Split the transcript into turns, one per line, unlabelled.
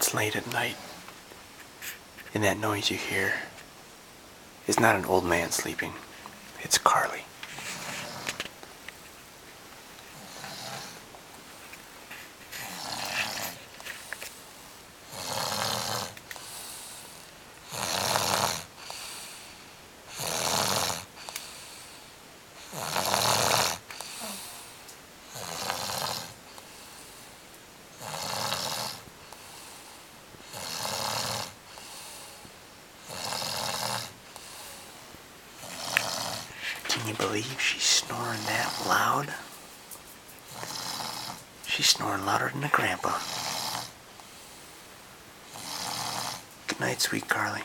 It's late at night, and that noise you hear is not an old man sleeping. It's Carly. Can you believe she's snoring that loud? She's snoring louder than a grandpa. Good night, sweet Carly.